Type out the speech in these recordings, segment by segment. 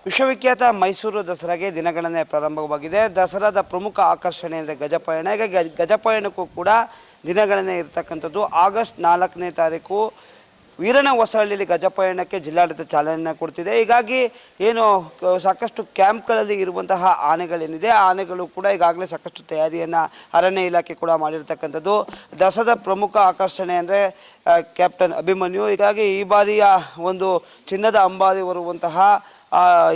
ವಿಶ್ವವಿಖ್ಯಾತ ಮೈಸೂರು ದಸರಾಗೆ ದಿನಗಣನೆ ಪ್ರಾರಂಭವಾಗಿದೆ. ದಸರಾದ ಪ್ರಮುಖ ಆಕರ್ಷಣೆ ಅಂದರೆ ಗಜಪಯಣ. ಈಗ ಗಜಪಯಣಕ್ಕೂ ಕೂಡ ದಿನಗಣನೆ ಇರತಕ್ಕಂಥದ್ದು. ಆಗಸ್ಟ್ 4ನೇ ತಾರೀಕು ವೀರನ ಹೊಸಹಳ್ಳಿಯಲ್ಲಿ ಗಜಪಯಣಕ್ಕೆ ಜಿಲ್ಲಾಡಳಿತ ಚಾಲನೆ ಕೊಡ್ತಿದೆ. ಹೀಗಾಗಿ ಏನು ಸಾಕಷ್ಟು ಕ್ಯಾಂಪ್ಗಳಲ್ಲಿ ಇರುವಂತಹ ಆನೆಗಳೇನಿದೆ, ಆನೆಗಳು ಕೂಡ ಈಗಾಗಲೇ ಸಾಕಷ್ಟು ತಯಾರಿಯನ್ನು ಅರಣ್ಯ ಇಲಾಖೆ ಕೂಡ ಮಾಡಿರ್ತಕ್ಕಂಥದ್ದು. ದಸರಾದ ಪ್ರಮುಖ ಆಕರ್ಷಣೆ ಅಂದರೆ ಕ್ಯಾಪ್ಟನ್ ಅಭಿಮನ್ಯು. ಹೀಗಾಗಿ ಈ ಬಾರಿಯ ಒಂದು ಚಿನ್ನದ ಅಂಬಾರಿ ಬರುವಂತಹ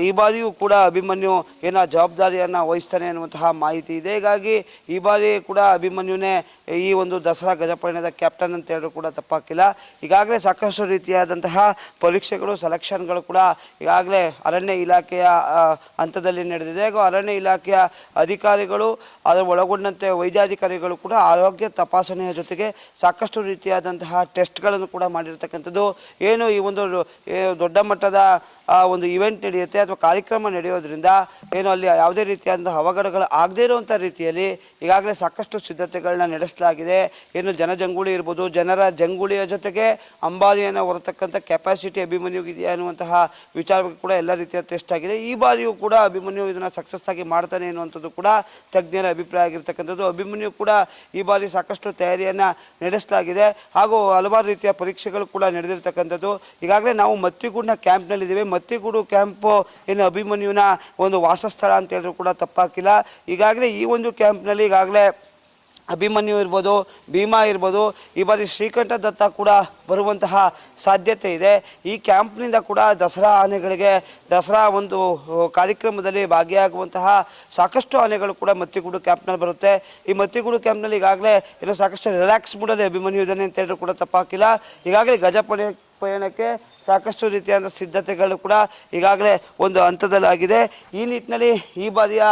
ಈ ಬಾರಿಯೂ ಕೂಡ ಅಭಿಮನ್ಯು ಏನೋ ಜವಾಬ್ದಾರಿಯನ್ನು ವಹಿಸ್ತಾನೆ ಅನ್ನುವಂತಹ ಮಾಹಿತಿ ಇದೆ. ಹೀಗಾಗಿ ಈ ಬಾರಿ ಕೂಡ ಅಭಿಮನ್ಯುನೇ ಈ ಒಂದು ದಸರಾ ಗಜಪಯಣದ ಕ್ಯಾಪ್ಟನ್ ಅಂತ ಹೇಳಿದ್ರು ಕೂಡ ತಪ್ಪಾಗಿಲ್ಲ. ಈಗಾಗಲೇ ಸಾಕಷ್ಟು ರೀತಿಯಾದಂತಹ ಪರೀಕ್ಷೆಗಳು, ಸೆಲೆಕ್ಷನ್ಗಳು ಕೂಡ ಈಗಾಗಲೇ ಅರಣ್ಯ ಇಲಾಖೆಯ ಹಂತದಲ್ಲಿ ನಡೆದಿದೆ. ಹಾಗೂ ಅರಣ್ಯ ಇಲಾಖೆಯ ಅಧಿಕಾರಿಗಳು ಅದರ ಒಳಗೊಂಡಂತೆ ವೈದ್ಯಾಧಿಕಾರಿಗಳು ಕೂಡ ಆರೋಗ್ಯ ತಪಾಸಣೆಯ ಜೊತೆಗೆ ಸಾಕಷ್ಟು ರೀತಿಯಾದಂತಹ ಟೆಸ್ಟ್ಗಳನ್ನು ಕೂಡ ಮಾಡಿರ್ತಕ್ಕಂಥದ್ದು. ಏನು ಈ ಒಂದು ದೊಡ್ಡ ಮಟ್ಟದ ಒಂದು ಇವೆಂಟ್ ನಡೆಯುತ್ತೆ ಅಥವಾ ಕಾರ್ಯಕ್ರಮ ನಡೆಯೋದ್ರಿಂದ ಏನು ಅಲ್ಲಿ ಯಾವುದೇ ರೀತಿಯಾದಂಥ ಅವಘಡಗಳು ಆಗದೇ ಇರುವಂಥ ರೀತಿಯಲ್ಲಿ ಈಗಾಗಲೇ ಸಾಕಷ್ಟು ಸಿದ್ಧತೆಗಳನ್ನ ನಡೆಸಲಾಗಿದೆ. ಏನು ಜನಜಂಗುಳಿ ಇರ್ಬೋದು, ಜನರ ಜಂಗುಳಿಯ ಜೊತೆಗೆ ಅಂಬಾರಿಯನ್ನು ಹೊರತಕ್ಕಂಥ ಕೆಪಾಸಿಟಿ ಅಭಿಮನ್ಯುಗಿದೆಯಾ ಅನ್ನುವಂತಹ ವಿಚಾರಕ್ಕೆ ಕೂಡ ಎಲ್ಲ ರೀತಿಯ ಟೆಸ್ಟ್ ಆಗಿದೆ. ಈ ಬಾರಿಯೂ ಕೂಡ ಅಭಿಮನ್ಯು ಇದನ್ನು ಸಕ್ಸಸ್ ಆಗಿ ಮಾಡ್ತಾನೆ ಎನ್ನುವಂಥದ್ದು ಕೂಡ ತಜ್ಞರ ಅಭಿಪ್ರಾಯ ಆಗಿರ್ತಕ್ಕಂಥದ್ದು. ಅಭಿಮನ್ಯು ಕೂಡ ಈ ಬಾರಿ ಸಾಕಷ್ಟು ತಯಾರಿಯನ್ನು ನಡೆಸಲಾಗಿದೆ ಹಾಗೂ ಹಲವಾರು ರೀತಿಯ ಪರೀಕ್ಷೆಗಳು ಕೂಡ ನಡೆದಿರ್ತಕ್ಕಂಥದ್ದು. ಈಗಾಗಲೇ ನಾವು ಮತ್ತಿಗೂಡಿನ ಕ್ಯಾಂಪ್ನಲ್ಲಿದ್ದೇವೆ. ಮತ್ತಿಗೂಡು ಕ್ಯಾಂಪು ಏನು ಅಭಿಮನ್ಯುನ ಒಂದು ವಾಸಸ್ಥಳ ಅಂತ ಹೇಳಿದ್ರು ಕೂಡ ತಪ್ಪಾಗಿಲ್ಲ. ಈಗಾಗಲೇ ಈ ಒಂದು ಕ್ಯಾಂಪ್ನಲ್ಲಿ ಈಗಾಗಲೇ ಅಭಿಮನ್ಯು ಇರ್ಬೋದು, ಭೀಮಾ ಇರ್ಬೋದು, ಈ ಬಾರಿ ಶ್ರೀಕಂಠ ದತ್ತ ಕೂಡ ಬರುವಂತಹ ಸಾಧ್ಯತೆ ಇದೆ. ಈ ಕ್ಯಾಂಪ್ನಿಂದ ಕೂಡ ದಸರಾ ಆನೆಗಳಿಗೆ ದಸರಾ ಒಂದು ಕಾರ್ಯಕ್ರಮದಲ್ಲಿ ಭಾಗಿಯಾಗುವಂತಹ ಸಾಕಷ್ಟು ಆನೆಗಳು ಕೂಡ ಮತ್ತಿಗೂಡು ಕ್ಯಾಂಪ್ನಲ್ಲಿ ಬರುತ್ತೆ. ಈ ಮತ್ತಿಗೂಡು ಕ್ಯಾಂಪ್ನಲ್ಲಿ ಈಗಾಗಲೇ ಏನೋ ಸಾಕಷ್ಟು ರಿಲ್ಯಾಕ್ಸ್ ಮೂಡಲ್ಲಿ ಅಭಿಮನ್ಯು ಇದ್ದಾನೆ ಅಂತ ಹೇಳಿದ್ರು ಕೂಡ ತಪ್ಪಾಗಿಲ್ಲ. ಈಗಾಗಲೇ ಗಜಪಯಣಕ್ಕೆ ಸಾಕಷ್ಟು ರೀತಿಯಾದ ಸಿದ್ಧತೆಗಳು ಕೂಡ ಈಗಾಗಲೇ ಒಂದು ಹಂತದಲ್ಲಾಗಿದೆ. ಈ ನಿಟ್ಟಿನಲ್ಲಿ ಈ ಬಾರಿಯ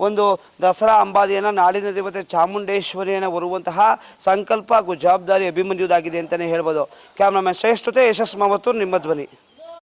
ಒಂದು ದಸರಾ ಅಂಬಾರಿಯನ್ನು ನಾಡಿನ ದೇವತೆ ಚಾಮುಂಡೇಶ್ವರಿಯನ್ನು ಬರುವಂತಹ ಸಂಕಲ್ಪ ಹಾಗೂ ಜವಾಬ್ದಾರಿ ಅಭಿಮನ್ಯುದಾಗಿದೆ ಅಂತಲೇ ಹೇಳ್ಬೋದು. ಕ್ಯಾಮ್ರಾಮನ್ ಶ್ರೇಷ್ಠತೆ ಯಶಸ್ ಮಾವತ್ತೂರು, ನಿಮ್ಮ ಧ್ವನಿ.